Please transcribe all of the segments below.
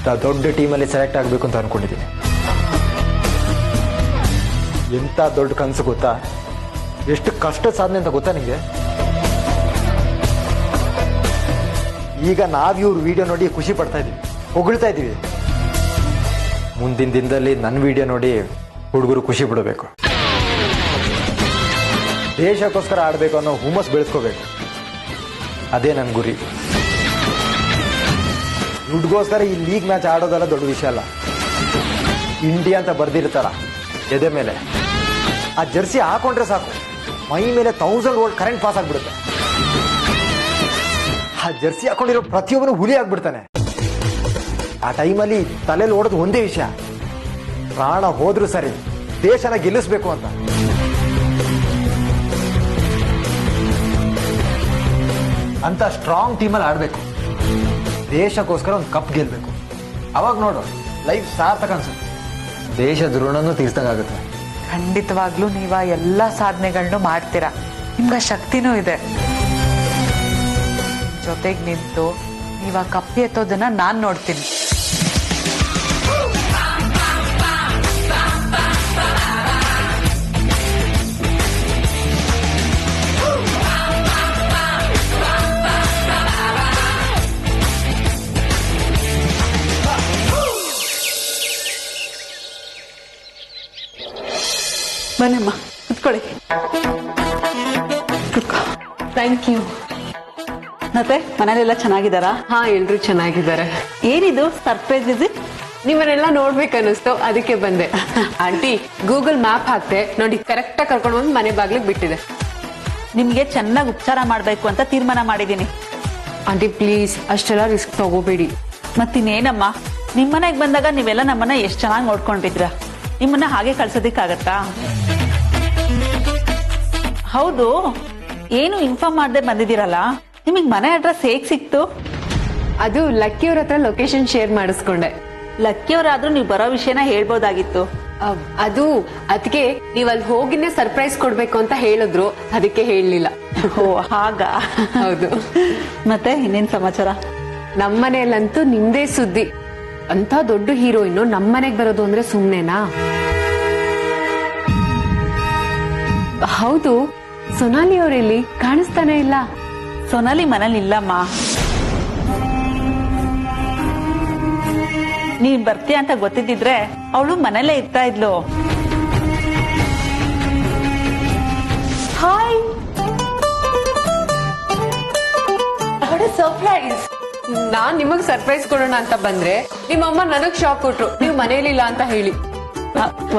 ಇಂಥ ದೊಡ್ಡ ಟೀಮಲ್ಲಿ ಸೆಲೆಕ್ಟ್ ಆಗಬೇಕು ಅಂತ ಅನ್ಕೊಂಡಿದ್ದೀನಿ. ಎಂಥ ದೊಡ್ಡ ಕನಸು ಗೊತ್ತಾ, ಎಷ್ಟು ಕಷ್ಟ ಸಾಧನೆ ಅಂತ ಗೊತ್ತಾ ನಿಮಗೆ. ಈಗ ನಾವು ಇವ್ರ ವಿಡಿಯೋ ನೋಡಿ ಖುಷಿ ಪಡ್ತಾ ಇದ್ದೀವಿ, ಹೊಗಳ್ತಾ ಇದ್ದೀವಿ. ಮುಂದಿನ ದಿನದಲ್ಲಿ ನನ್ನ ವಿಡಿಯೋ ನೋಡಿ ಹುಡುಗರು ಖುಷಿ ಬಿಡಬೇಕು, ದೇಶಕ್ಕೋಸ್ಕರ ಆಡಬೇಕು ಅನ್ನೋ ಹುಮ್ಮಸ್ ಬೆಳೆಸ್ಕೋಬೇಕು. ಅದೇ ನನ್ನ ಗುರಿ. ದುಡ್ಗೋಸ್ಕರ ಈ ಲೀಗ್ ಮ್ಯಾಚ್ ಆಡೋದೆಲ್ಲ ದೊಡ್ಡ ವಿಷಯ ಅಲ್ಲ. ಇಂಡಿಯಾ ಅಂತ ಬರ್ದಿರ್ತಾರ ಎದೆ ಮೇಲೆ, ಆ ಜರ್ಸಿ ಹಾಕೊಂಡ್ರೆ ಸಾಕು, ಮೈ ಮೇಲೆ 1000 ವೋಲ್ಟ್ ಕರೆಂಟ್ ಪಾಸ್ ಆಗ್ಬಿಡುತ್ತೆ. ಆ ಜರ್ಸಿ ಹಾಕೊಂಡಿರೋ ಪ್ರತಿಯೊಬ್ಬನು ಹುಲಿ ಆಗ್ಬಿಡ್ತಾನೆ. ಆ ಟೈಮಲ್ಲಿ ತಲೆಯಲ್ಲಿ ಓಡೋದು ಒಂದೇ ವಿಷಯ, ಪ್ರಾಣ ಹೋದ್ರೂ ಸರಿ ದೇಶನ ಗೆಲ್ಲಿಸ್ಬೇಕು ಅಂತ. ಅಂತ ಸ್ಟ್ರಾಂಗ್ ಟೀಮಲ್ಲಿ ಆಡಬೇಕು, ದೇಶಕ್ಕೋಸ್ಕರ ಒಂದು ಕಪ್ ಗೆಲ್ಬೇಕು. ಅವಾಗ ನೋಡು ಲೈಫ್ ಸಾರ್ಥಕ ಅನ್ಸುತ್ತೆ, ದೇಶದ ಋಣನೂ ತೀರ್ಸಂಗಾಗುತ್ತೆ. ಖಂಡಿತವಾಗ್ಲೂ ನೀವ ಎಲ್ಲ ಸಾಧನೆಗಳನ್ನು ಮಾಡ್ತೀರಾ, ನಿಮ್ಗೆ ಶಕ್ತಿನೂ ಇದೆ. ಜೊತೆಗೆ ನಿಂತು ನೀವ ಕಪ್ಪಿ ಎತ್ತೋದನ್ನ ನಾನ್ ನೋಡ್ತೀನಿ. ಬನ್ನಮ್ಮ ಕುತ್ಕೊಳ್ಳಿ. Thank you. ಮತ್ತೆ ಮನೇಲೆಲ್ಲ ಚೆನ್ನಾಗಿದ್ದಾರಾ? ಹಾ, ಎಲ್ರು ಚೆನ್ನಾಗಿದ್ದಾರೆ. ಏನಿದು ಸರ್ಪ್ರೈಸ್ ವಿಸಿಟ್? ನಿಮ್ಮನ್ನೆಲ್ಲ ನೋಡ್ಬೇಕನ್ನಿಸ್ತು, ಅದಕ್ಕೆ ಬಂದೆ. ಆಂಟಿ, ಗೂಗಲ್ ಮ್ಯಾಪ್ ಹಾಕ್ತೆ ನೋಡಿ, ಕರೆಕ್ಟ್ ಆಗಿ ಕರ್ಕೊಂಡು ಬಂದು ಮನೆ ಬಾಗ್ಲಿಗೆ ಬಿಟ್ಟಿದೆ. ನಿಮ್ಗೆ ಚೆನ್ನಾಗಿ ಉಪಚಾರ ಮಾಡ್ಬೇಕು ಅಂತ ತೀರ್ಮಾನ ಮಾಡಿದೀನಿ. ಆಂಟಿ ಪ್ಲೀಸ್, ಅಷ್ಟೆಲ್ಲ ರಿಸ್ಕ್ ತಗೋಬೇಡಿ. ಮತ್ತಿನ್ನೇನಮ್ಮ, ನಿಮ್ಮನೆಗೆ ಬಂದಾಗ ನೀವೆಲ್ಲ ನಮ್ಮನ್ನ ಎಷ್ಟು ಚೆನ್ನಾಗಿ ನೋಡ್ಕೊಂಡಿದ್ರ, ನಿಮ್ಮನ್ನ ಹಾಗೆ ಕಳ್ಸೋದಿಕ್ಕಾಗತ್ತಾ? ಹೌದು, ಏನು ಇನ್ಫಾರ್ಮ್ ಮಾಡದೆ ಬಂದಿದ್ದೀರಲ್ಲ, ನಿಮಗ್ ಮನೆ ಅಡ್ರೆಸ್ ಹೇಗ್ ಸಿಕ್ತು? ಅದು ಲಕ್ಕಿಯವ್ರ ಹತ್ರ ಲೊಕೇಶನ್ ಶೇರ್ ಮಾಡಿಸ್ಕೊಂಡೆ. ಲಕ್ಕಿಯವರಾದ್ರೂ ನೀವು ಬರೋ ವಿಷಯನ ಹೇಳ್ಬೋದಾಗಿತ್ತು. ಅದು ಅದಕ್ಕೆ ನೀವ್ ಅಲ್ಲಿ ಹೋಗಿನೇ ಸರ್ಪ್ರೈಸ್ ಕೊಡ್ಬೇಕು ಅಂತ ಹೇಳಿದ್ರು, ಅದಕ್ಕೆ ಹೇಳಲಿಲ್ಲ. ಓ ಹಾಗ. ಹೌದು. ಮತ್ತೆ ಇನ್ನೇನ್ ಸಮಾಚಾರ? ನಮ್ಮನೆಯಲ್ಲಂತೂ ನಿಮ್ದೇ ಸುದ್ದಿ. ಅಂತ ದೊಡ್ಡ ಹೀರೋಯಿನ್ ನಮ್ಮನೆಗ್ ಬರೋದು ಅಂದ್ರೆ ಸುಮ್ನೆನಾ? ಹೌದು, ಸೊನಾಲಿ ಅವರಲ್ಲಿ ಕಾಣಿಸ್ತಾನೆ ಇಲ್ಲ. ಸೊನಾಲಿ ಮನೇಲಿ ಇಲ್ಲಮ್ಮ. ನೀನ್ ಬರ್ತೀಯ ಅಂತ ಗೊತ್ತಿದ್ದಿದ್ರೆ ಅವಳು ಮನೇಲೇ ಇರ್ತಾ ಇದ್ಲು. Hi, surprise. ನಾನ್ ನಿಮಗ್ ಸರ್ಪ್ರೈಸ್ ಕೊಡೋಣ ಅಂತ ಬಂದ್ರೆ ನಿಮ್ಮಮ್ಮ ನನಗ್ ಶಾಕ್ ಕೊಟ್ರು, ನೀವ್ ಮನೇಲಿಲ್ಲ ಅಂತ ಹೇಳಿ.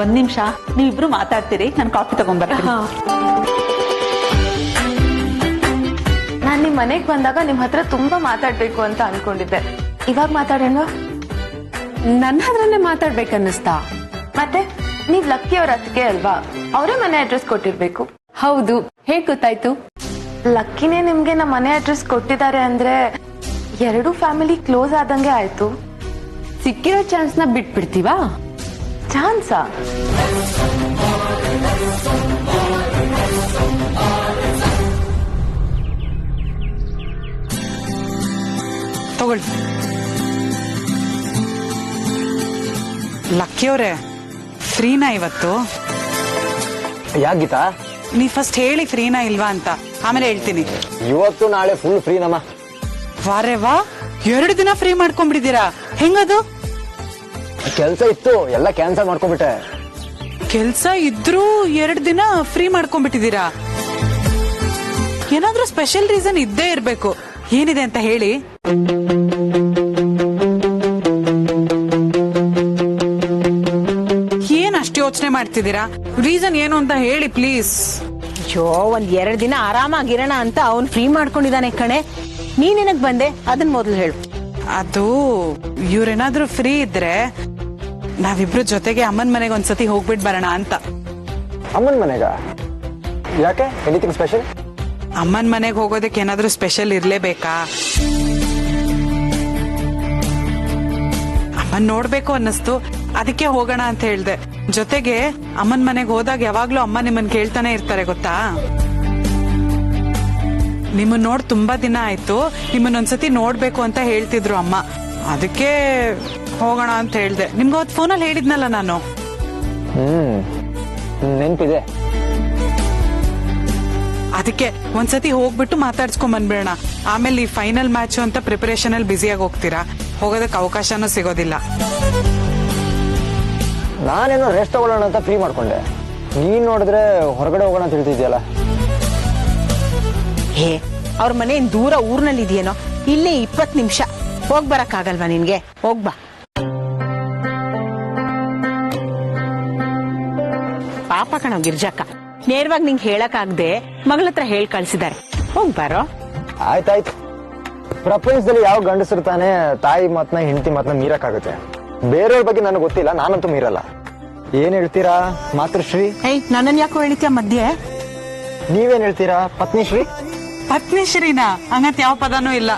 ಒಂದ್ ನಿಮಿಷ, ನೀವಿಬ್ರು ಮಾತಾಡ್ತೀರಿ, ನಾನು ಕಾಫಿ ತಗೊಂಡ್ಬರ್ತೀನಿ. ನಾನ್ ನಿಮ್ ಮನೆಗ್ ಬಂದಾಗ ನಿಮ್ ಹತ್ರ ತುಂಬಾ ಮಾತಾಡ್ಬೇಕು ಅಂತ ಅನ್ಕೊಂಡಿದ್ದೆ. ಇವಾಗ ಮಾತಾಡೋಣ? ನನ್ನ ಹತ್ರನೇ ಮಾತಾಡ್ಬೇಕನ್ನಿಸ್ತಾ? ಮತ್ತೆ ನೀವ್ ಲಕ್ಕಿ ಅವ್ರ ಅತ್ತಿಗೆ ಅಲ್ವಾ, ಅವರೇ ಮನೆ ಅಡ್ರೆಸ್ ಕೊಟ್ಟಿರ್ಬೇಕು. ಹೌದು, ಹೇಗ್ ಗೊತ್ತಾಯ್ತು? ಲಕ್ಕಿನೇ ನಿಮ್ಗೆ ನಮ್ಮ ಮನೆ ಅಡ್ರೆಸ್ ಕೊಟ್ಟಿದ್ದಾರೆ ಅಂದ್ರೆ ಎರಡೂ ಫ್ಯಾಮಿಲಿ ಕ್ಲೋಸ್ ಆದಂಗೆ ಆಯ್ತು. ಸಿಕ್ಕಿರೋ ಚಾನ್ಸ್ ನ ಬಿಟ್ಬಿಡ್ತೀವಾ? ಚಾನ್ಸಾ? ತಗೊಳ್ಳಿ. ಲಕ್ಕಿಯವ್ರೆ, ಫ್ರೀನಾ ಇವತ್ತು? ಯಾಗೀತಾ? ನೀ ಫಸ್ಟ್ ಹೇಳಿ ಫ್ರೀನಾ ಇಲ್ವಾ ಅಂತ, ಆಮೇಲೆ ಹೇಳ್ತೀನಿ. ಇವತ್ತು ನಾಳೆ ಫುಲ್ ಫ್ರೀ ನಮ್ಮ. ವಾರೇ ವಾ, 2 ದಿನ ಫ್ರೀ ಮಾಡ್ಕೊಂಡ್ಬಿಟ್ಟಿದ್ದೀರಾ, ಹೆಂಗದು? ಕೆಲಸ ಇತ್ತು, ಎಲ್ಲ ಕ್ಯಾನ್ಸಲ್ ಮಾಡ್ಕೊಂಡ್ಬಿಟ್ಟೆ. ಕೆಲ್ಸ ಇದ್ರೂ 2 ದಿನ ಫ್ರೀ ಮಾಡ್ಕೊಂಡ್ಬಿಟ್ಟಿದ್ದೀರಾ? ಏನಾದ್ರೂ ಸ್ಪೆಷಲ್ ರೀಸನ್ ಇದ್ದೇ ಇರ್ಬೇಕು. ಏನಿದೆ ಅಂತ ಹೇಳಿ. ಏನ್ ಅಷ್ಟು ಯೋಚನೆ ಮಾಡ್ತಿದ್ದೀರಾ? ರೀಸನ್ ಏನು ಅಂತ ಹೇಳಿ ಪ್ಲೀಸ್. ಅಯ್ಯೋ, 1-2 ದಿನ ಆರಾಮಾಗಿರೋಣ ಅಂತ ಅವ್ನ್ ಫ್ರೀ ಮಾಡ್ಕೊಂಡಿದ್ದಾನೆ ಕಣೆ. ನೀನೆನಕ್ ಬಂದೆ ಅದನ್ ಮೊದಲು ಹೇಳು. ಅದು ಇವ್ರೇನಾದ್ರೂ ಫ್ರೀ ಇದ್ರೆ ನಾವಿಬ್ರು ಜೊತೆಗೆ ಅಮ್ಮನ್ ಮನೆಗೆ ಒಂದ್ಸತಿ ಹೋಗ್ಬಿಟ್ ಬರೋಣ ಅಂತ. ಅಮ್ಮನ್ ಮನೆಗ? ಯಾಕೆ? Anything special? ಅಮ್ಮನ್ ಮನೆಗೆ ಹೋಗೋದಕ್ಕೆ ಏನಾದ್ರೂ ಸ್ಪೆಷಲ್ ಇರ್ಲೇಬೇಕಾ? ಅಮ್ಮನ್ ನೋಡ್ಬೇಕು ಅನ್ನಿಸ್ತು, ಅದಕ್ಕೆ ಹೋಗೋಣ ಅಂತ ಹೇಳ್ದೆ. ಜೊತೆಗೆ ಅಮ್ಮನ್ ಮನೆಗೆ ಹೋದಾಗ ಯಾವಾಗ್ಲೂ ಅಮ್ಮ ನಿಮ್ಮನ್ ಕೇಳ್ತಾನೆ ಇರ್ತಾರೆ ಗೊತ್ತಾ. ನಿಮ್ಮನ್ ನೋಡ್ ತುಂಬಾ ದಿನ ಆಯ್ತು, ನಿಮ್ಮನ್ ಒಂದ್ಸತಿ ನೋಡ್ಬೇಕು ಅಂತ ಹೇಳ್ತಿದ್ರು ಅಮ್ಮ. ಅದಕ್ಕೆ ಹೋಗೋಣ ಅಂತ ಹೇಳ್ದೆ. ನಿಮ್ಗೆ ಅವತ್ತು ಫೋನಲ್ಲಿ ಹೇಳಿದ್ನಲ್ಲ ನಾನು. ನೆನ್ಪಿದೆ. ಅದಕ್ಕೆ ಒಂದ್ಸತಿ ಹೋಗ್ಬಿಟ್ಟು ಮಾತಾಡ್ಸ್ಕೊಂಡ್ ಬಂದ್ಬಿಡೋಣ. ಆಮೇಲೆ ಈ ಫೈನಲ್ ಮ್ಯಾಚ್ ಅಂತ ಪ್ರಿಪರೇಷನ್ ಅಲ್ಲಿ ಬ್ಯುಸಿಯಾಗಿ ಹೋಗ್ತೀರಾ, ಹೋಗೋದಕ್ಕೆ ಅವಕಾಶನೂ ಸಿಗೋದಿಲ್ಲ. ನಾನೇನೋ ರೆಸ್ಟ್ ತಗೊಳ್ಳೋಣ ಅಂತ ಫ್ರೀ ಮಾಡ್ಕೊಂಡೆ. ನೀನ್ ನೋಡಿದ್ರೆ ಹೊರಗಡೆ ಹೋಗೋಣ ಅಂತ ಹೇಳ್ತಿದ್ಯಲ್ಲ. ಹೇ, ಅವ್ರ ಮನೆ ದೂರ ಊರ್ನಲ್ಲಿ ಇದೆಯೇನೋ, ಇಲ್ಲೇ 20 ನಿಮಿಷ ಹೋಗ್ ಬರಕ್ಕಾಗಲ್ವಾ ನಿನ್ಗೆ? ಹೋಗ್ಬಾ. ಪಾಪ ಕಣವ್ ಗಿರ್ಜಕ್ಕ, ನೇರವಾಗಿ ನಿಂಗೆ ಹೇಳಕ್ಕಾಗ್ದೆ ಮಗಳ ಹತ್ರ ಹೇಳ್ ಕಳ್ಸಿದಾರೆ. ಹೋಗ್ಬಾರೋ. ಆಯ್ತಾಯ್ತು. ಪ್ರಪಂಚದಲ್ಲಿ ಯಾವ ಗಂಡಸಿರ್ತಾನೆ ತಾಯಿ ಮಾತನ್ನ ಹೆಂಡತಿ ಮಾತನ್ನ ಮೀರಕ್ಕಾಗುತ್ತೆ? ಬೇರೆಯವ್ರ ಬಗ್ಗೆ ನನಗೆ ಗೊತ್ತಿಲ್ಲ, ನಾನಂತೂ ಮೀರಲ್ಲ. ಏನ್ ಹೇಳ್ತೀರಾ ಮಾತೃಶ್ರೀ? ಏಯ್, ನನ್ನನ್ ಯಾಕೋ ಹೇಳಿತ್ಯಾ ಮಧ್ಯೆ? ನೀವೇನ್ ಹೇಳ್ತೀರಾ ಪತ್ನಿಶ್ರೀ? ಪತ್ನಿಶ್ರೀನ ಹಂಗಂತ ಯಾವ ಪದನೂ ಇಲ್ಲ.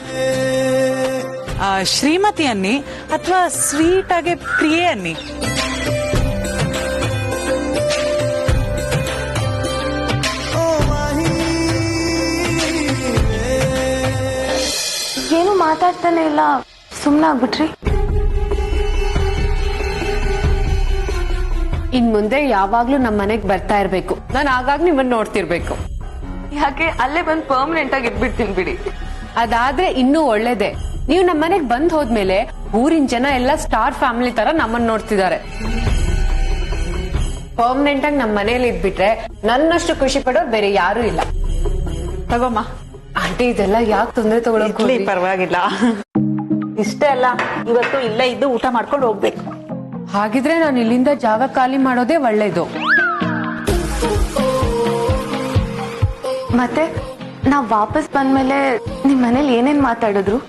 ಶ್ರೀಮತಿ ಅನ್ನಿ ಅಥವಾ ಸ್ವೀಟ್ ಆಗಿ ಪ್ರಿಯೆ ಅನ್ನಿ. ಏನು ಮಾತಾಡ್ತಾನೆ ಇಲ್ಲ, ಸುಮ್ನಾಗ್ಬಿಟ್ರಿ. ಇನ್ ಮುಂದೆ ಯಾವಾಗ್ಲೂ ನಮ್ ಮನೆಗ್ ಬರ್ತಾ ಇರ್ಬೇಕು, ನಾನು ಆಗಾಗ ನಿಮ್ಮನ್ನ ನೋಡ್ತಿರ್ಬೇಕು. ಯಾಕೆ ಅಲ್ಲೇ ಬಂದ್ ಪರ್ಮನೆಂಟ್ ಆಗಿ ಇದ್ಬಿಡ್ತೀನಿ ಬಿಡಿ. ಅದಾದ್ರೆ ಇನ್ನೂ ಒಳ್ಳೇದೆ. ನೀವು ನಮ್ ಮನೆಗ್ ಬಂದ್ ಹೋದ್ಮೇಲೆ ಊರಿನ ಜನ ಎಲ್ಲ ಸ್ಟಾರ್ ಫ್ಯಾಮಿಲಿ ತರ ನಮ್ಮನ್ನ ನೋಡ್ತಿದ್ದಾರೆ. ಪರ್ಮನೆಂಟ್ ಆಗಿ ನಮ್ ಮನೇಲಿ ಇದ್ಬಿಟ್ರೆ ನನ್ನಷ್ಟು ಖುಷಿ ಪಡೋರು ಬೇರೆ ಯಾರು ಇಲ್ಲ. ತಗೋಮ್ಮ. ಆಂಟಿ, ಇದೆಲ್ಲ ಯಾಕೆ ತೊಂದ್ರೆ ತಗೊಳಕ್ ಹೋದ್ರಿ? ಪರವಾಗಿಲ್ಲ, ಇಷ್ಟೇ ಅಲ್ಲ, ಇವತ್ತು ಇಲ್ಲೇ ಇದ್ದು ಊಟ ಮಾಡ್ಕೊಂಡು ಹೋಗ್ಬೇಕು. ಹಾಗಿದ್ರೆ ನಾನು ಇಲ್ಲಿಂದ ಜಾಗ ಖಾಲಿ ಮಾಡೋದೇ ಒಳ್ಳೇದು. ಮತ್ತೆ ನಾವ್ ವಾಪಸ್ ಬಂದ್ಮೇಲೆ ನಿಮ್ ಮನೇಲಿ ಏನೇನ್ ಮಾತಾಡಿದ್ರು?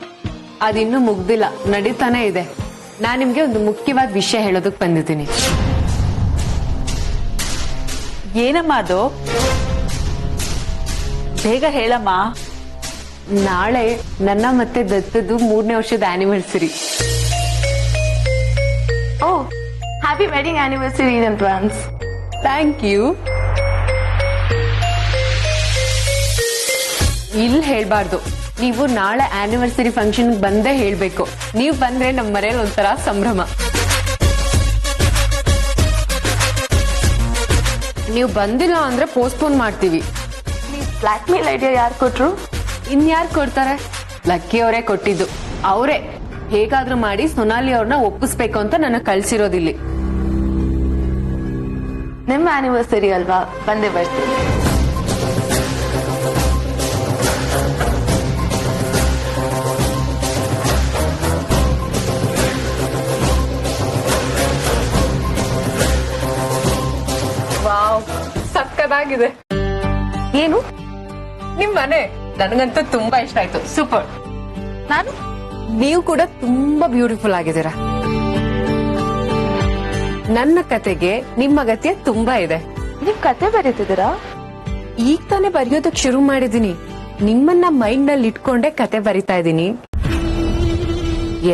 ಅದಿನ್ನೂ ಮುಗ್ದಿಲ್ಲ, ನಡೀತಾನೆ ಇದೆ. ನಾನ್ ನಿಮ್ಗೆ ಒಂದು ಮುಖ್ಯವಾದ ವಿಷಯ ಹೇಳೋದಕ್ ಬಂದಿದ್ದೀನಿ. ಏನಮ್ಮ ಅದು? ಬೇಗ ಹೇಳಮ್ಮ. ನಾಳೆ ನನ್ನ ಮತ್ತೆ ದತ್ತದ್ದು 3ನೇ ವರ್ಷದ anniversary. Oh, happy wedding anniversary in advance. Thank you. ಇಲ್ಲಿ ಹೇಳ್ಬಾರ್ದು, ನೀವು ನಾಳೆ ಆನಿವರ್ಸರಿ ಫಂಕ್ಷನ್ ಬಂದೇ ಹೇಳ್ಬೇಕು. ನೀವು ಬಂದ್ರೆ ನಮ್ಮ ಮನೇಲಿ ಒಂಥರ ಸಂಭ್ರಮ. ನೀವು ಬಂದಿಲ್ಲ ಅಂದ್ರೆ ಪೋಸ್ಟ್ಪೋನ್ ಮಾಡ್ತೀವಿ. ಬ್ಲಾಕ್ ಮೇಲ್ ಐಡಿಯಾ ಯಾರು ಕೊಟ್ರು? ಇನ್ಯಾರು ಕೊಡ್ತಾರೆ? ಲಕ್ಕಿ ಅವರೇ ಕೊಟ್ಟಿದ್ದು. ಅವರೇ ಹೇಗಾದ್ರೂ ಮಾಡಿ ಸೊನಾಲಿ ಅವ್ರನ್ನ ಒಪ್ಪಿಸ್ಬೇಕು ಅಂತ ನನಗೆ ಕಳ್ಸಿರೋದಿಲ್ಲಿ. ನಿಮ್ಮ ಆನಿವರ್ಸರಿ ಅಲ್ವಾ, ಬಂದೇ ಬರ್ತೀನಿ. ವಾವ್, ಸಕ್ಕದಾಗಿದೆ. ಏನು? ನಿಮ್ ಮನೆ ನನಗಂತೂ ತುಂಬಾ ಇಷ್ಟ ಆಯ್ತು. ಸೂಪರ್. ನಾನು? ನೀವು ಕೂಡ ತುಂಬಾ ಬ್ಯೂಟಿಫುಲ್ ಆಗಿದ್ದೀರಾ. ನನ್ನ ಕತೆಗೆ ನಿಮ್ಮ ಅಗತ್ಯ ತುಂಬಾ ಇದೆ. ನೀವ್ ಕತೆ ಬರೀತಿದ್ದೀರಾ? ಈಗ ತಾನೇ ಬರೆಯೋದಕ್ ಶುರು ಮಾಡಿದೀನಿ. ನಿಮ್ಮನ್ನ ಮೈಂಡ್ ನಲ್ಲಿ ಇಟ್ಕೊಂಡೆ ಕತೆ ಬರಿತಾ ಇದ್ದೀನಿ.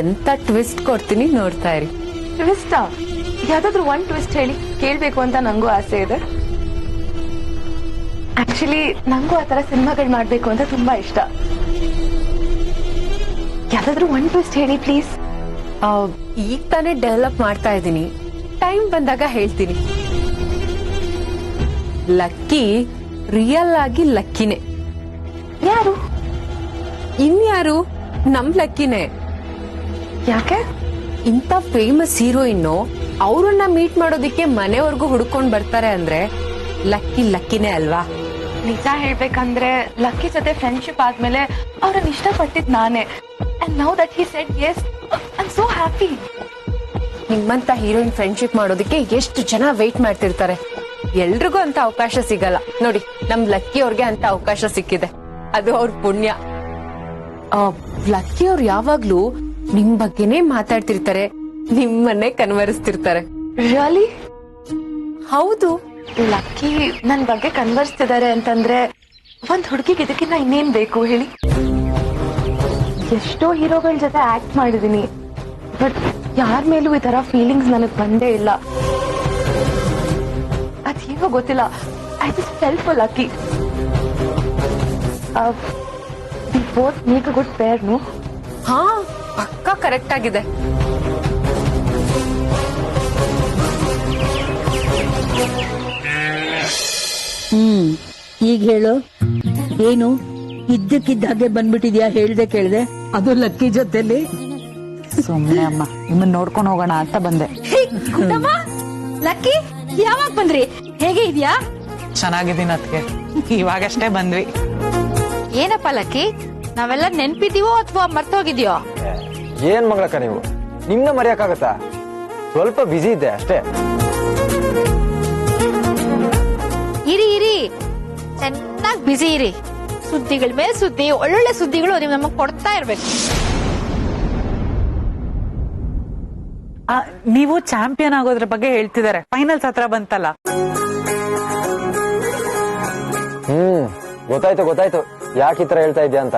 ಎಂತ ಟ್ವಿಸ್ಟ್ ಕೊಡ್ತೀನಿ ನೋಡ್ತಾ ಇರಿ. ಟ್ವಿಸ್ಟಾ? ಯಾವ್ದಾದ್ರು ಒಂದ್ ಟ್ವಿಸ್ಟ್ ಹೇಳಿ, ಕೇಳ್ಬೇಕು ಅಂತ ನಂಗೂ ಆಸೆ ಇದೆ. ಆಕ್ಚುಲಿ ನಂಗೂ ಆತರ ಸಿನಿಮಾಗಳು ಮಾಡ್ಬೇಕು ಅಂತ ತುಂಬಾ ಇಷ್ಟ. ಯಾವ್ದಾದ್ರು ಒಂದ್ ಟ್ವಿಸ್ಟ್ ಹೇಳಿ ಪ್ಲೀಸ್. ಈಗ ತಾನೇ ಡೆವಲಪ್ ಮಾಡ್ತಾ ಇದ್ದೀನಿ, ಟೈಮ್ ಬಂದಾಗ ಹೇಳ್ತೀನಿ. ಲಕ್ಕಿ ರಿಯಲ್ ಆಗಿ ಲಕ್ಕಿನೇ. ಯಾರು? ಇನ್ಯಾರು? ನಮ್ ಲಕ್ಕಿನೇ. ಯಾಕೆ? ಇಂತ ಫೇಮಸ್ ಹೀರೋಯಿನ್ ಅವ್ರನ್ನ ಮೀಟ್ ಮಾಡೋದಿಕ್ಕೆ ಮನೆವರೆಗೂ ಹುಡ್ಕೊಂಡ್ ಬರ್ತಾರೆ ಅಂದ್ರೆ ಲಕ್ಕಿನೇ ಅಲ್ವಾ? ನಿಜ ಹೇಳ್ಬೇಕಂದ್ರೆ ಲಕ್ಕಿ ಜೊತೆ ಫ್ರೆಂಡ್ಶಿಪ್ ಆದ್ಮೇಲೆ ಅವ್ರನ್ನ ಇಷ್ಟಪಟ್ಟಿದ್ ನಾನೇ. And now that he said Yes, I am so happy. ನಿಮ್ಮಂತ ಹೀರೋಯಿನ್ ಫ್ರೆಂಡ್ಶಿಪ್ ಮಾಡೋದಿಕ್ಕೆ ಎಷ್ಟು ಜನ ವೇಟ್ ಮಾಡ್ತಿರ್ತಾರೆ. ಎಲ್ರಿಗೂ ಅಂತ ಅವಕಾಶ ಸಿಗಲ್ಲ ನೋಡಿ. ನಮ್ ಲಕ್ಕಿ ಅವ್ರಿಗೆ ಅಂತ ಅವಕಾಶ ಸಿಕ್ಕಿದೆ, ಅದು ಅವ್ರ ಪುಣ್ಯ. ಲಕ್ಕಿ ಅವ್ರು ಯಾವಾಗ್ಲೂ ನಿಮ್ ಬಗ್ಗೆನೇ ಮಾತಾಡ್ತಿರ್ತಾರೆ, ನಿಮ್ಮನ್ನೇ ಕನ್ವರಿಸ್ತಿರ್ತಾರೆ. ರಿಯಲಿ? ಹೌದು. ಲಕ್ಕಿ ನನ್ ಬಗ್ಗೆ ಕನ್ವರ್ಸ್ತಿದ್ದಾರೆ ಅಂತಂದ್ರೆ ಒಂದ್ ಹುಡುಗಿಗೆ ಇದಕ್ಕಿಂತ ಇನ್ನೇನ್ ಬೇಕು ಹೇಳಿ? ಎಷ್ಟೋ ಹೀರೋಗಳ ಜೊತೆ ಆಕ್ಟ್ ಮಾಡಿದೀನಿ, ಬಟ್ ಯಾರ ಮೇಲೂ ಈ ತರ ಫೀಲಿಂಗ್ಸ್ ನನಗ್ ಬಂದೇ ಇಲ್ಲ. ಅದ್ ಹೇಗೋ ಗೊತ್ತಿಲ್ಲ, I just felt for lucky. We both make a good pair, no? ಹಾ, ಪಕ್ಕಾ ಕರೆಕ್ಟ್ ಆಗಿದೆ. ಈಗ ಹೇಳು, ಏನು ಇದ್ದಕ್ಕಿದ್ದಾಗೆ ಬಂದ್ಬಿಟ್ಟಿದ್ಯಾ? ಹೇಳ್ದೆ ಕೇಳ್ದೆ, ಅದು ಲಕ್ಕಿ ಜೊತೆಲಿ. ಸುಮ್ನೆ ಅಮ್ಮ, ನಿಮ್ಮನ್ನ ನೋಡ್ಕೊಂಡು ಹೋಗೋಣ ಅಂತ ಬಂದೆ. ಲಕ್ಕಿ ಯಾವಾಗ ಬಂದ್ರಿ? ಹೇಗೆ ಇದ್ಯಾ? ಚೆನ್ನಾಗಿದ್ದೀನಿ ಅದಕ್ಕೆ, ಇವಾಗಷ್ಟೇ ಬಂದ್ವಿ. ಏನಪ್ಪ ಲಕ್ಕಿ, ನಾವೆಲ್ಲ ನೆನ್ಪಿದೀವೋ ಅಥವಾ ಮರ್ತೋಗಿದ್ಯೋ? ಏನ್ ಮಗಳಕ್ಕ ನೀವು, ನಿಮ್ನ ಮರೆಯಕ್ಕಾಗತ್ತಾ? ಸ್ವಲ್ಪ ಬಿಸಿ ಇದ್ದೆ ಅಷ್ಟೇ. ಇರಿ ಚೆನ್ನಾಗಿ ಬಿಸಿ ಇರಿ. ಸುದ್ದಿಗಳ ಮೇಲೆ ಸುದ್ದಿ, ಒಳ್ಳೊಳ್ಳೆ ಸುದ್ದಿಗಳು ನೀವು ನಮಗ್ ಕೊಡ್ತಾ ಇರ್ಬೇಕು. ನೀವು ಚಾಂಪಿಯನ್ ಆಗೋದ್ರ ಬಗ್ಗೆ ಹೇಳ್ತಿದ್ದಾರೆ. ಫೈನಲ್ಸ್ ಹತ್ರ ಬಂತಲ್ಲ. ಗೊತ್ತಾಯ್ತು ಯಾಕೆ ಈ ತರ ಹೇಳ್ತಾ ಇದ್ಯಾ ಅಂತ.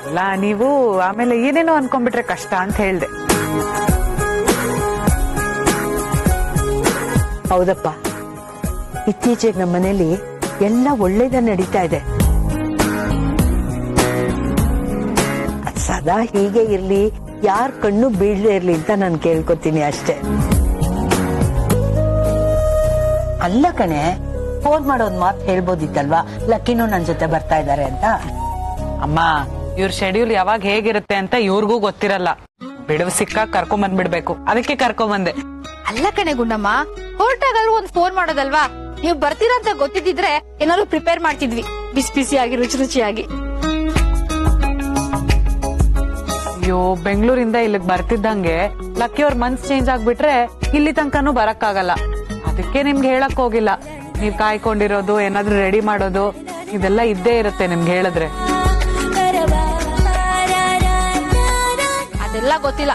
ಅಲ್ಲ, ನೀವು ಆಮೇಲೆ ಏನೇನೋ ಅನ್ಕೊಂಡ್ಬಿಟ್ರೆ ಕಷ್ಟ ಅಂತ ಹೇಳ್ದೆ. ಹೌದಪ್ಪ, ಇತ್ತೀಚೆಗೆ ನಮ್ಮ ಮನೇಲಿ ಎಲ್ಲ ಒಳ್ಳೇದ ನಡೀತಾ ಇದೆ. ಸದಾ ಹೀಗೆ ಇರ್ಲಿ, ಯಾರ್ ಕಣ್ಣು ಬೀಳದೆ ಇರ್ಲಿ ಅಂತ ನಾನು ಕೇಳ್ಕೊತೀನಿ ಅಷ್ಟೇ. ಅಲ್ಲ ಕಣೆ, ಫೋನ್ ಮಾಡೋದ್ ಮಾತು ಹೇಳ್ಬೋದಿತ್ತಲ್ವಾ, ಲಕ್ಕಿನೂ ನನ್ ಜೊತೆ ಬರ್ತಾ ಇದಾರೆ ಅಂತ. ಅಮ್ಮ, ಇವ್ರ ಶೆಡ್ಯೂಲ್ ಯಾವಾಗ ಹೇಗಿರುತ್ತೆ ಅಂತ ಇವ್ರಿಗೂ ಗೊತ್ತಿರಲ್ಲ. ಬಿಡುವು ಸಿಕ್ಕಾಗ ಕರ್ಕೊಂಡ್ ಬಂದ್ಬಿಡ್ಬೇಕು, ಅದಕ್ಕೆ ಕರ್ಕೊಂಬಂದೆ. ಅಲ್ಲ ಕಣೆ ಗುಂಡಮ್ಮ, ಹೊರಟಾಗಾದ್ರೂ ಒಂದ್ ಫೋನ್ ಮಾಡೋದಲ್ವಾ? ನೀವು ಬರ್ತೀರಾ ಅಂತ ಗೊತ್ತಿದ್ರೆ ಏನಾದ್ರು ಪ್ರಿಪೇರ್ ಮಾಡ್ತಿದ್ವಿ, ಬಿಸಿ ಬಿಸಿಯಾಗಿ ರುಚಿ ರುಚಿಯಾಗಿ. ಅಯ್ಯೋ, ಬೆಂಗಳೂರಿಂದ ಇಲ್ಲಿಗೆ ಬರ್ತಿದ್ದಂಗೆ ಲಕ್ಕಿ ಅವ್ರ ಮನ್ಸ್ ಚೇಂಜ್ ಆಗ್ಬಿಟ್ರೆ ಇಲ್ಲಿ ತನಕನೂ ಬರಕ್ಕಾಗಲ್ಲ. ಅದಕ್ಕೆ ನಿಮ್ಗೆ ಹೇಳಕ್ ಹೋಗಿಲ್ಲ. ನೀವ್ ಕಾಯ್ಕೊಂಡಿರೋದು, ಏನಾದ್ರೂ ರೆಡಿ ಮಾಡೋದು ಇದೆಲ್ಲ ಇದ್ದೇ ಇರುತ್ತೆ ನಿಮ್ಗೆ ಹೇಳಿದ್ರೆ. ಅದೆಲ್ಲ ಗೊತ್ತಿಲ್ಲ.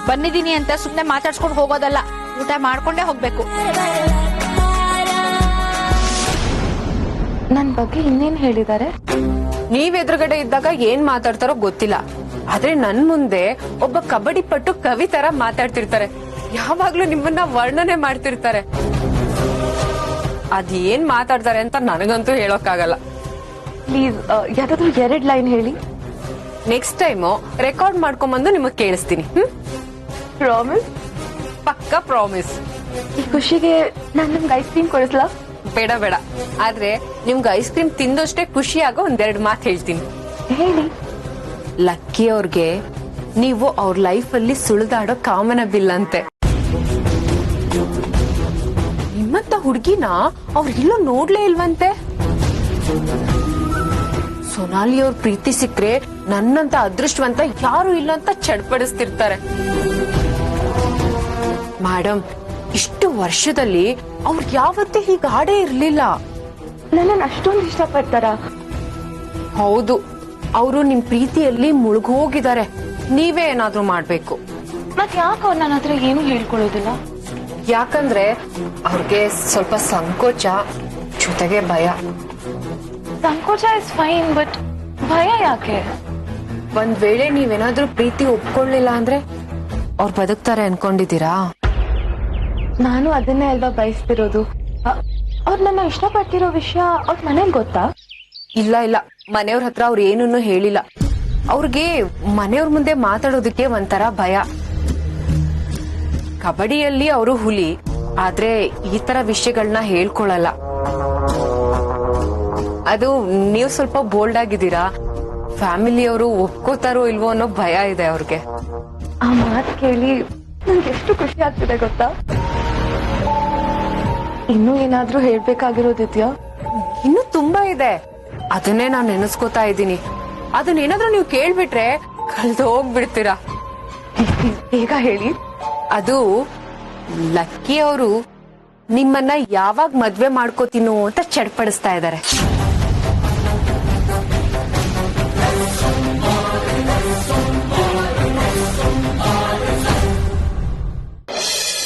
ಬಂದಿದೀನಿ ಅಂತ ಸುಮ್ನೆ ಮಾತಾಡ್ಸ್ಕೊಂಡು ಹೋಗೋದಲ್ಲ, ಊಟ ಮಾಡ್ಕೊಂಡೇ ಹೋಗ್ಬೇಕು. ನನ್ ಬಗ್ಗೆ ಇನ್ನೇನ್ ಹೇಳಿದ್ದಾರೆ? ನೀವ್ ಎದುರುಗಡೆ ಇದ್ದಾಗ ಏನ್ ಮಾತಾಡ್ತಾರೋ ಗೊತ್ತಿಲ್ಲ, ಆದ್ರೆ ನನ್ ಮುಂದೆ ಒಬ್ಬ ಕಬಡ್ಡಿ ಪಟ್ಟು ಕವಿ ತರ ಮಾತಾಡ್ತಿರ್ತಾರೆ. ಯಾವಾಗ್ಲೂ ನಿಮ್ಮನ್ನ ವರ್ಣನೆ ಮಾಡ್ತಿರ್ತಾರೆ. ಅದ್ ಏನ್ ಮಾತಾಡ್ತಾರೆ ಅಂತ ನನಗಂತೂ ಹೇಳೋಕ್ಕಾಗಲ್ಲ. ಪ್ಲೀಸ್ ಯಾರಾದ್ರೂ 2 ಲೈನ್ ಹೇಳಿ. ನೆಕ್ಸ್ಟ್ ಟೈಮ್ ರೆಕಾರ್ಡ್ ಮಾಡ್ಕೊಂಬಂದು ನಿಮಗ್ ಕೇಳಿಸ್ತೀನಿ. ಪ್ರಾಮಿಸ್? ಪಕ್ಕ ಪ್ರಾಮಿಸ್. ಈ ಖುಷಿಗೆ ನಾನ್ ನಿಮ್ಗೆ ಐಸ್ ಕ್ರೀಮ್ ಕೊಡಿಸ್ಲಾ? ಬೇಡ ಬೇಡ, ಆದ್ರೆ ನಿಮ್ಗೆ ಐಸ್ ಕ್ರೀಮ್ ತಿಂದಷ್ಟೇ ಖುಷಿಯಾಗೋ 2 ಮಾತು ಹೇಳ್ತೀನಿ. ಹೇಳಿ. ಲಕ್ಕಿ ಅವ್ರಿಗೆ ನೀವು ಅವ್ರ ಲೈಫ್ ಅಲ್ಲಿ ಸುಳಿದಾಡೋ ಕಾಮನ ಬಿಲ್ ಅಂತೆ. ನಿಮ್ಮಂತ ಹುಡ್ಗಿನ ಅವ್ರಿಲ್ಲೋ ನೋಡ್ಲೇ ಇಲ್ವಂತೆ. ಸೊನಾಲಿ ಅವ್ರ ಪ್ರೀತಿ ಸಿಕ್ಕ್ರೆ ನನ್ನಂತ ಅದೃಷ್ಟವಂತ ಯಾರು ಇಲ್ಲ ಅಂತ ಚಡ್ಪಡಿಸ್ತಿರ್ತಾರೆ. ಮೇಡಮ್, ಇಷ್ಟು ವರ್ಷದಲ್ಲಿ ಅವ್ರು ಯಾವತ್ತೇ ಹೀಗೆ ಆಡೇ ಇರ್ಲಿಲ್ಲ. ನನ್ನನ್ನು ಅಷ್ಟೊಂದು ಇಷ್ಟಪಡ್ತಾರ? ಹೌದು, ಅವರು ನಿಮ್ ಪ್ರೀತಿಯಲ್ಲಿ ಮುಳುಗೋಗಿದ್ದಾರೆ. ನೀವೇ ಏನಾದ್ರೂ ಮಾಡ್ಬೇಕು. ಮತ್ ಯಾಕೆ ಅವ್ರು ನನ್ನ ಹತ್ರ ಏನು ಹೇಳ್ಕೊಳ್ಳೋದಿಲ್ಲ? ಯಾಕಂದ್ರೆ ಅವ್ರಿಗೆ ಸ್ವಲ್ಪ ಸಂಕೋಚ, ಜೊತೆಗೆ ಭಯ. ಸಂಕೋಚ ಇಸ್ ಫೈನ್, ಬಟ್ ಭಯ ಯಾಕೆ? ಒಂದ್ ವೇಳೆ ನೀವೇನಾದ್ರೂ ಪ್ರೀತಿ ಒಪ್ಕೊಳ್ಳಿಲ್ಲ ಅಂದ್ರೆ ಅವ್ರು ಬದುಕ್ತಾರೆ ಅನ್ಕೊಂಡಿದ್ದೀರಾ? ನಾನು ಅದನ್ನೇ ಅಲ್ವಾ ಬಯಸ್ತಿರೋದು. ಅವ್ರು ನನ್ನ ಇಷ್ಟಪಡ್ತಿರೋ ವಿಷಯ ಅವ್ರ ಮನೇಲಿ ಗೊತ್ತಾ? ಇಲ್ಲ ಇಲ್ಲ, ಮನೆಯವ್ರ ಹತ್ರ ಅವ್ರು ಏನನ್ನೂ ಹೇಳಿಲ್ಲ. ಅವ್ರಿಗೆ ಮನೆಯವ್ರ ಮುಂದೆ ಮಾತಾಡೋದಕ್ಕೆ ಒಂಥರ ಭಯ. ಕಬಡ್ಡಿಯಲ್ಲಿ ಅವರು ಹುಲಿ, ಆದ್ರೆ ಈ ತರ ವಿಷಯಗಳನ್ನ ಹೇಳ್ಕೊಳಲ್ಲ. ಅದು ನೀವು ಸ್ವಲ್ಪ ಬೋಲ್ಡ್ ಆಗಿದ್ದೀರಾ. ಫ್ಯಾಮಿಲಿಯವರು ಒಪ್ಕೋತಾರೋ ಇಲ್ವೋ ಅನ್ನೋ ಭಯ ಇದೆ ಅವ್ರಿಗೆ. ಆ ಮಾತು ಕೇಳಿ ನನ್ಗೆ ಎಷ್ಟು ಖುಷಿ ಆಗ್ತಿದೆ ಗೊತ್ತಾ? ಇನ್ನೂ ಏನಾದ್ರೂ ಹೇಳ್ಬೇಕಾಗಿರೋದಿದ್ಯಾ? ಇನ್ನು ತುಂಬಾ ಇದೆ, ಅದನ್ನೇ ನಾನು ನೆನೆಸ್ಕೋತಾ ಇದ್ದೀನಿ. ಅದನ್ನೇನಾದ್ರೂ ನೀವು ಕೇಳ್ಬಿಟ್ರೆ ಕಳ್ದು ಹೋಗ್ಬಿಡ್ತೀರಾ. ಬೇಗ ಹೇಳಿ. ಅದು ಲಕ್ಕಿ ಅವರು ನಿಮ್ಮನ್ನ ಯಾವಾಗ ಮದ್ವೆ ಮಾಡ್ಕೋತೀನೋ ಅಂತ ಚಡ್ಪಡಿಸ್ತಾ ಇದ್ದಾರೆ.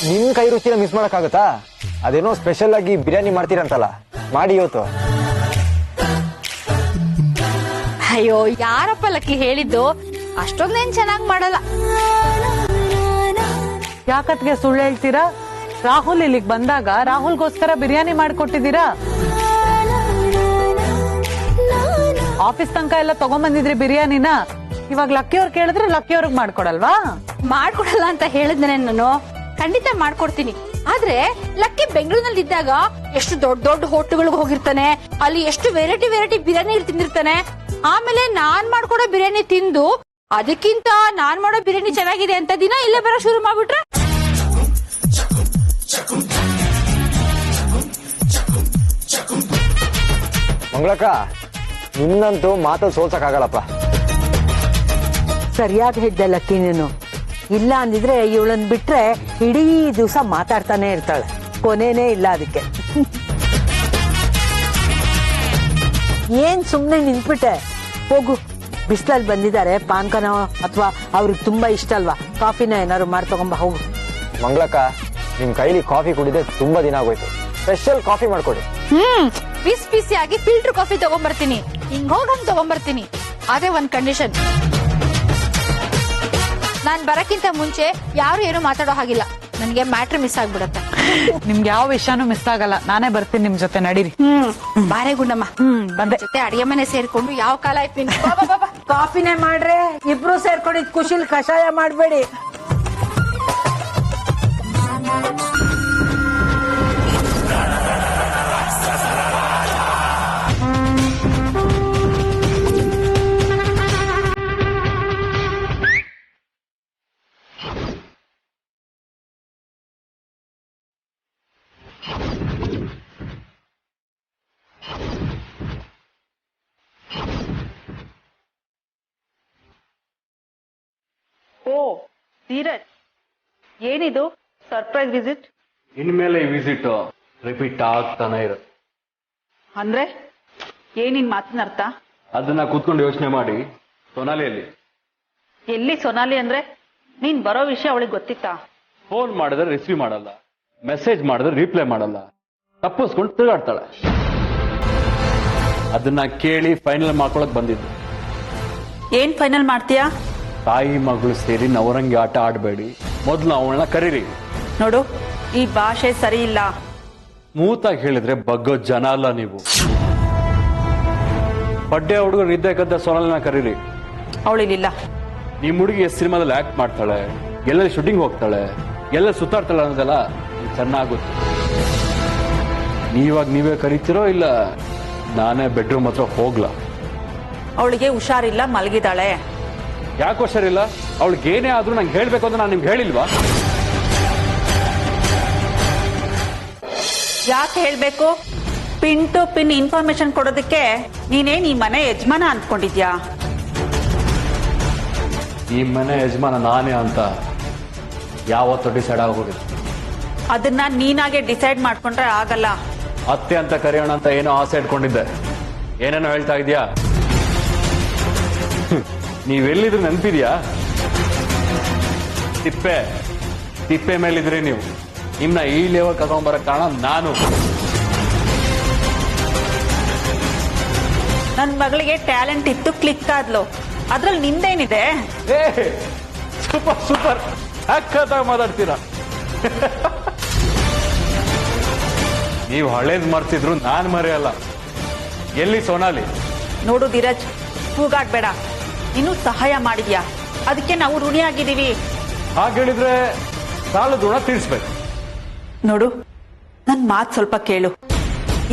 ನಿಮ್ ಕೈ ರುಚಿನ ಮಿಸ್ ಮಾಡಕ್ಕಾಗತ್ತಾ? ಅದೇನೋ ಸ್ಪೆಷಲ್ ಆಗಿ ಬಿರಿಯಾನಿ ಮಾಡ್ತೀರಂತಲ್ಲ, ಮಾಡಿ ಇವತ್ತು. ಅಯ್ಯೋ, ಯಾರಪ್ಪ ಲಕ್ಕಿ ಹೇಳಿದ್ದು? ಅಷ್ಟೊಂದೇನ್ ಚೆನ್ನಾಗ್ ಮಾಡಲ್ಲ. ಯಾಕತ್ಗೆ ಸುಳ್ಳು ಹೇಳ್ತೀರಾ? ರಾಹುಲ್ ಇಲ್ಲಿಗೆ ಬಂದಾಗ ರಾಹುಲ್ಗೋಸ್ಕರ ಬಿರಿಯಾನಿ ಮಾಡ್ಕೊಟ್ಟಿದ್ದೀರಾ. ಆಫೀಸ್ ತನಕ ಎಲ್ಲ ತಗೊಂಬಂದಿದ್ರಿ ಬಿರಿಯಾನಿನ. ಇವಾಗ ಲಕ್ಕಿ ಅವ್ರು ಕೇಳಿದ್ರೆ ಲಕ್ಕಿ ಅವ್ರಿಗೆ ಮಾಡ್ಕೊಡಲ್ವಾ? ಮಾಡ್ಕೊಡಲ್ಲ ಅಂತ ಹೇಳಿದ್ನೆ ನಾನು. ಖಂಡಿತ ಮಾಡ್ಕೊಡ್ತೀನಿ. ಆದ್ರೆ ಲಕ್ಕಿ ಬೆಂಗಳೂರಿನಲ್ಲಿ ಇದ್ದಾಗ ಎಷ್ಟು ದೊಡ್ಡ ದೊಡ್ಡ ಹೋಟೆಲ್ಗಳಿಗೆ ಹೋಗಿರ್ತಾನೆ, ಅಲ್ಲಿ ಎಷ್ಟು ವೆರೈಟಿ ಬಿರಿಯಾನಿ ತಿಂದಿರ್ತಾನೆ. ಆಮೇಲೆ ನಾನ್ ಮಾಡ್ಕೊಡೋ ಬಿರಿಯಾನಿ ತಿಂದು ಅದಕ್ಕಿಂತ ನಾನ್ ಮಾಡೋ ಬಿರಿಯಾನಿ ಚೆನ್ನಾಗಿದೆ ಅಂತ ದಿನ ಇಲ್ಲೇ ಬರೋ ಶುರು ಮಾಡ್ಬಿಟ್ರೆ ಮಂಗಳಕ್ಕ, ನಿನ್ನಂತೂ ಮಾತಲ್ಲಿ ಸೋಲ್ಸಕ್ಕಾಗಲ್ಲಪ್ಪ. ಸರಿಯಾಗಿ ಹೇಳ್ದೆ ಲಕ್ಕಿ ನೀನು. ಇಲ್ಲ ಅಂದಿದ್ರೆ ಇವಳನ್ ಬಿಟ್ರೆ ಇಡೀ ದಿವಸ ಮಾತಾಡ್ತಾನೆ ಇರ್ತಾಳೆ, ಕೊನೆನೇ ಇಲ್ಲ ಅದಕ್ಕೆ. ಏನ್ ಸುಮ್ನೆ ನಿಂತ್ಬಿಟ್ಟೆ, ಹೋಗು. ಬಿಸ್ಲಲ್ಲಿ ಬಂದಿದ್ದಾರೆ, ಪಾನ್ಕನೋ ಅಥವಾ ಅವ್ರಿಗೆ ತುಂಬಾ ಇಷ್ಟ ಅಲ್ವಾ, ಕಾಫಿನ ಏನಾದ್ರು ಮಾಡಿ ತಗೊಂಬ, ಹೋಗು. ಮಂಗಳಕ್ಕ, ನಿಮ್ ಕೈಲಿ ಕಾಫಿ ಕುಡಿದೆ ತುಂಬಾ ದಿನ ಆಗೋಯ್ತು. ಸ್ಪೆಷಲ್ ಕಾಫಿ ಮಾಡ್ಕೊಡಿ. ಬಿಸಿ ಆಗಿ ಫಿಲ್ಟರ್ ಕಾಫಿ ತಗೊಂಡ್ಬರ್ತೀನಿ, ಹಿಂಗ್ ಹೋಗಂಗ್ ತಗೊಂಡ್ಬರ್ತೀನಿ. ಅದೇ ಒಂದ್ ಕಂಡೀಷನ್, ನಾನ್ ಬರಕ್ಕಿಂತ ಮುಂಚೆ ಯಾರು ಏನು ಮಾತಾಡೋ ಹಾಗಿಲ್ಲ, ನನ್ಗೆ ಮ್ಯಾಟ್ರ್ ಮಿಸ್ ಆಗ್ಬಿಡತ್ತೆ. ನಿಮ್ಗೆ ಯಾವ ವಿಷಯನೂ ಮಿಸ್ ಆಗಲ್ಲ, ನಾನೇ ಬರ್ತೀನಿ ನಿಮ್ ಜೊತೆ, ನಡೀರಿ. ಬಾರೆ ಗುಂಡಮ್ಮ, ಬಂದೆ. ಜೊತೆ ಅಡಿಗೆ ಮನೆ ಸೇರ್ಕೊಂಡು ಯಾವ ಕಾಲ ಆಯ್ತು. ಕಾಫಿನೇ ಮಾಡ್ರೆ, ಇಬ್ರು ಸೇರ್ಕೊಂಡಿದ್ ಖುಷಿಲ್ ಕಷಾಯ ಮಾಡ್ಬೇಡಿ. ಓ ಧೀರಜ್, ಏನಿದು ಸರ್ಪ್ರೈಸ್ ವಿಸಿಟ್? ಇನ್ಮೇಲೆ ಈ ವಿಸಿಟ್ ರಿಪೀಟ್ ಆಗ್ತಾನೆ ಇರುತ್ತೆ. ಅಂದ್ರೆ ಏನಿನ್ ಮಾತಿನ ಅರ್ಥ? ಅದನ್ನ ಕೂತ್ಕೊಂಡು ಯೋಚನೆ ಮಾಡಿ. ಸೊನಾಲಿಯಲ್ಲಿ ಎಲ್ಲಿ ಸೊನಾಲಿ ಅಂದ್ರೆ? ನೀನ್ ಬರೋ ವಿಷಯ ಅವಳಿಗೆ ಗೊತ್ತಿತ್ತಾ? ಫೋನ್ ಮಾಡಿದ್ರೆ ರಿಸೀವ್ ಮಾಡಲ್ಲ, ಮೆಸೇಜ್ ಮಾಡಿದ್ರೆ ರಿಪ್ಲೈ ಮಾಡಲ್ಲ, ತಪ್ಪಿಸ್ಕೊಂಡು ತಿರುಗಾಡ್ತಾಳೆ. ಅದನ್ನ ಕೇಳಿ ಫೈನಲ್ ಮಾಡ್ಕೊಳಕ್ ಬಂದಿದ್ದು. ಏನ್ ಫೈನಲ್ ಮಾಡ್ತೀಯಾ? ತಾಯಿ ಮಗಳು ಸೇರಿ ನವರಂಗಿ ಆಟ ಆಡಬೇಡಿ, ಮೊದ್ಲು ಅವಳನ್ನ ಕರೀರಿ. ನೋಡು, ಈ ಭಾಷೆ ಸರಿ ಇಲ್ಲ. ಮೂತಾಗಿ ಹೇಳಿದ್ರೆ ಬಗ್ಗೋ ಜನ ಅಲ್ಲ ನೀವು. ಬಡ್ಡೆ ಹುಡುಗರು ಇದ್ದಕ್ಕಂತ ಸೊನಾಲಿನ ಕರೀರಿ. ಅವಳಿಲ್ಲ. ನಿಮ್ ಹುಡುಗಿ ಸಿನಿಮಾದಲ್ಲಿ ಆಕ್ಟ್ ಮಾಡ್ತಾಳೆ, ಎಲ್ಲ ಶೂಟಿಂಗ್ ಹೋಗ್ತಾಳೆ, ಎಲ್ಲ ಸುತ್ತಾಡ್ತಾಳೆ ಅನ್ನೋದೆಲ್ಲ ಚೆನ್ನಾಗುತ್ತೆ. ನೀವಾಗ ನೀವೇ ಕರೀತಿರೋ ಇಲ್ಲ ನಾನೇ ಬೆಡ್ರೂಮ್ ಹತ್ರ ಹೋಗ್ಲಾ? ಅವಳಿಗೆ ಹುಷಾರಿಲ್ಲ, ಮಲಗಿದಾಳೆ. ಯಾಕೆ ಹುಷಾರಿಲ್ಲ? ಅವಳಿಗೆ ಏನೇ ಆದ್ರೂ ನಂಗೆ ಹೇಳ್ಬೇಕು ಅಂತ ನಾನು ನಿಮ್ಗೆ ಹೇಳಿಲ್ವಾ? ಯಾಕೆ ಹೇಳ್ಬೇಕು? ಪಿನ್ ಟು ಪಿನ್ ಇನ್ಫಾರ್ಮೇಶನ್ ಕೊಡೋದಕ್ಕೆ ನೀನೇನ್ ಈ ಮನೆ ಯಜಮಾನ ಅಂದ್ಕೊಂಡಿದ್ಯಾ? ಈ ಮನೆ ಯಜಮಾನ ನಾನೇ ಅಂತ ಯಾವತ್ತೂ ಡಿಸೈಡ್ ಆಗೋಗಿದೆ. ಅದನ್ನ ನೀನಾಗೆ ಡಿಸೈಡ್ ಮಾಡ್ಕೊಂಡ್ರೆ ಆಗಲ್ಲ. ಅತ್ತೆ ಅಂತ ಕರೆಯೋಣ ಅಂತ ಏನೋ ಆಸೆ ಇಟ್ಕೊಂಡಿದ್ದೆ, ಏನೇನೋ ಹೇಳ್ತಾ ಇದೀಯಾ? ನೀವೆಲ್ಲಿದ್ರು ನೆನಪಿದ್ಯಾ? ತಿಪ್ಪೆ ಮೇಲಿದ್ರಿ ನೀವು. ನಿಮ್ನ ಈ ಲೆವೆಲ್ ಕರ್ಕೊಂಡ್ಬರಕ್ ಕಾರಣ ನಾನು. ನನ್ ಮಗಳಿಗೆ ಟ್ಯಾಲೆಂಟ್ ಇತ್ತು, ಕ್ಲಿಕ್ ಆದ್ಲು. ಅದ್ರಲ್ಲಿ ನಿಂದೇನಿದೆ? ಸೂಪರ್ ಸೂಪರ್, ಸಖತ್ತಾಗಿ ಮಾತಾಡ್ತೀರಾ. ನೀವು ಹಳೇದ್ ಮರ್ತಿದ್ರು ನಾನ್ ಮರೆಯಲ್ಲ. ಎಲ್ಲಿ ಸೋನಾಲಿ? ನೋಡು ಧೀರಜ್, ಕೂಗಾಡ್ಬೇಡ. ನೀನು ಸಹಾಯ ಮಾಡಿದ್ಯಾ, ಅದಕ್ಕೆ ನಾವು ಋಣಿಯಾಗಿದ್ದೀವಿ. ಹಾಗೆ ಹೇಳಿದ್ರೆ ಸಾಲದ ಋಣ ತೀರಿಸ್ಬೇಕು. ನೋಡು, ನನ್ ಮಾತ್ ಸ್ವಲ್ಪ ಕೇಳು.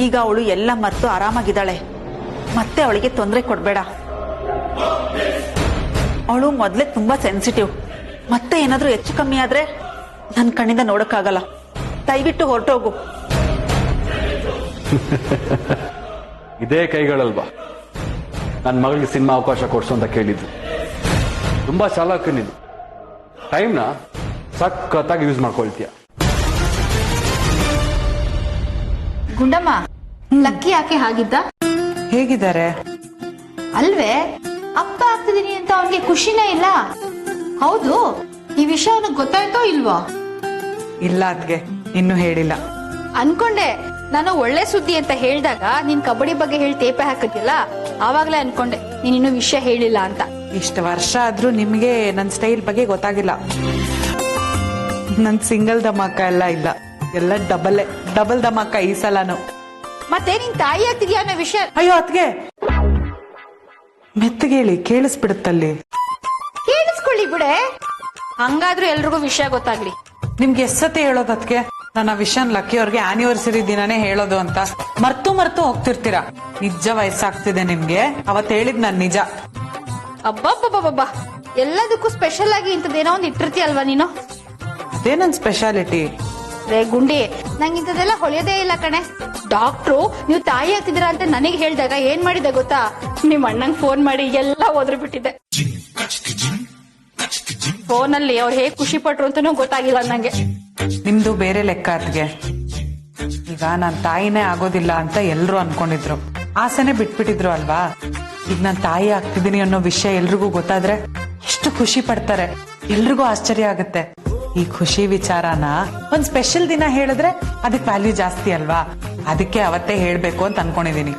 ಈಗ ಅವಳು ಎಲ್ಲ ಮರೆತು ಆರಾಮಾಗಿದ್ದಾಳೆ, ಮತ್ತೆ ಅವಳಿಗೆ ತೊಂದರೆ ಕೊಡ್ಬೇಡ. ಅವಳು ಮೊದ್ಲೇ ತುಂಬಾ ಸೆನ್ಸಿಟಿವ್. ಮತ್ತೆ ಏನಾದ್ರೂ ಹೆಚ್ಚು ಕಮ್ಮಿ ಆದ್ರೆ ನನ್ ಕಣ್ಣಿಂದ ನೋಡಕ್ಕಾಗಲ್ಲ. ದಯವಿಟ್ಟು ಹೊರಟೋಗು. ಇದೇ ಕೈಗಳಲ್ವಾ ನನ್ನ ಮಗಳಿಗೆ ಸಿನಿಮಾ ಅವಕಾಶ ಕೊಡ್ಸು ಅಂತ ಕೇಳಿದ್ರು. ತುಂಬಾ ಚಾಲಾಕ ನೀನು. ಟೈಮ್ನ ಸಖತ್ತಾಗಿ ಯೂಸ್ ಮಾಡ್ಕೊಳ್ತೀಯ. ಗುಂಡಮ್ಮ, ಲಕ್ಕಿ ಯಾಕೆ ಹಾಗಿದ್ದ? ಹೇಗಿದ್ದಾರೆ? ಅಲ್ವೇ, ಅಪ್ಪ ಆಗ್ತಿದೀನಿ ಅಂತ ಅವನಿಗೆ ಖುಷಿನೇ ಇಲ್ಲ. ಹೌದು, ಈ ವಿಷಯ ಅವನಿಗೆ ಗೊತ್ತಾಯ್ತೋ ಇಲ್ವೋ? ಇಲ್ಲ ಅದ್ಗೆ, ಇನ್ನೂ ಹೇಳಿಲ್ಲ. ಅನ್ಕೊಂಡೆ, ನಾನು ಒಳ್ಳೆ ಸುದ್ದಿ ಅಂತ ಹೇಳಿದಾಗ ನೀನ್ ಕಬಡ್ಡಿ ಬಗ್ಗೆ ಹೇಳಿ ತೇಪೆ ಹಾಕಿದ್ಯಲ್ಲ, ಆವಾಗ್ಲೇ ಅನ್ಕೊಂಡೆ ನೀನ್ ಇನ್ನೂ ವಿಷಯ ಹೇಳಿಲ್ಲ ಅಂತ. ಇಷ್ಟು ವರ್ಷ ಆದ್ರೂ ನಿಮ್ಗೆ ನನ್ ಸ್ಟೈಲ್ ಬಗ್ಗೆ ಗೊತ್ತಾಗಿಲ್ಲ. ನನ್ ಸಿಂಗಲ್ ಧಮಾಕ ಎಲ್ಲ ಇಲ್ಲ, ಎಲ್ಲ ಡಬಲ್ ಧಮಾಕ ಈ ಸಲನು. ಮತ್ತೆ ನಿನ್ ತಾಯಿ ಆಗ್ತಿದ್ಯಾ ಅನ್ನೋ ವಿಷಯ. ಅಯ್ಯೋ ಅದ್ಗೆ, ಮೆತ್ತಗೇಳಿ ಕೇಳಿಸ್ಬಿಡುತ್ತಲ್ಲಿ. ಕೇಳಿಸ್ಕೊಳ್ಳಿ ಬಿಡೆ, ಹಂಗಾದ್ರೂ ಎಲ್ರಿಗೂ ವಿಷಯ ಗೊತ್ತಾಗ್ಲಿ. ನಿಮ್ಗೆ ಎಷ್ಟೊತ್ತೆ ಹೇಳೋದಕ್ಕೆ? ನನ್ನ ವಿಷನ್ ಲಕ್ಕಿ ಅವ್ರಿಗೆ ಆನಿವರ್ಸರಿ ದಿನಾನೇ ಹೇಳೋದು ಅಂತ ಮರ್ತು ಹೋಗ್ತಿರ್ತೀರಾ. ನಿಜ ವಯಸ್ಸಾಗ್ತಿದೆ ನಿಮ್ಗೆ. ಅವತ್ ಹೇಳಿದ್ ನನ್ ನಿಜ. ಅಬ್ಬಬ್ಬಬ್ಬಬ್ಬ, ಎಲ್ಲದಕ್ಕೂ ಸ್ಪೆಷಲ್ ಆಗಿ ಇಂಥದ್ದೇನೋ ಒಂದು ಇಟ್ಟಿರ್ತೀಯಲ್ವಾ ನೀನು? ಅದೇ ನನ್ ಸ್ಪೆಷಾಲಿಟಿ. ರೇ ಗುಂಡಿ, ನಂಗೆ ಇಂಥದ್ದೆಲ್ಲ ಹೊಳೆಯೋದೇ ಇಲ್ಲ ಕಣೆ. ಡಾಕ್ಟ್ರು ನೀವು ತಾಯಿ ಆಗ್ತಿದ್ದೀರಾ ಅಂತ ನನಗೆ ಹೇಳಿದಾಗ ಏನ್ ಮಾಡಿದೆ ಗೊತ್ತಾ? ನಿಮ್ ಅಣ್ಣಂಗ್ ಫೋನ್ ಮಾಡಿ ಎಲ್ಲ ಓದ್ರ ಬಿಟ್ಟಿದ್ದೆ. ಫೋನಲ್ಲಿ ಅವ್ರು ಹೇಗ್ ಖುಷಿ ಪಟ್ರು ಅಂತಾನೂ ಗೊತ್ತಾಗಿಲ್ಲ ನಂಗೆ. ನಿಮ್ದು ಬೇರೆ ಲೆಕ್ಕ ಅದ್ಗೆ. ಈಗ ನಾನ್ ತಾಯಿನೇ ಆಗೋದಿಲ್ಲ ಅಂತ ಎಲ್ರು ಅನ್ಕೊಂಡಿದ್ರು, ಆಸೆನೆ ಬಿಟ್ಬಿಟ್ಟಿದ್ರು ಅಲ್ವಾ. ಈಗ ನಾನ್ ತಾಯಿ ಆಗ್ತಿದ್ದೀನಿ ಅನ್ನೋ ವಿಷಯ ಎಲ್ರಿಗೂ ಗೊತ್ತಾದ್ರೆ ಎಷ್ಟು ಖುಷಿ ಪಡ್ತಾರೆ. ಎಲ್ರಿಗೂ ಆಶ್ಚರ್ಯ ಆಗುತ್ತೆ. ಈ ಖುಷಿ ವಿಚಾರನ ಒಂದ್ ಸ್ಪೆಷಲ್ ದಿನ ಹೇಳಿದ್ರೆ ಅದಕ್ಕೆ ವ್ಯಾಲ್ಯೂ ಜಾಸ್ತಿ ಅಲ್ವಾ. ಅದಕ್ಕೆ ಅವತ್ತೇ ಹೇಳ್ಬೇಕು ಅಂತ ಅನ್ಕೊಂಡಿದೀನಿ.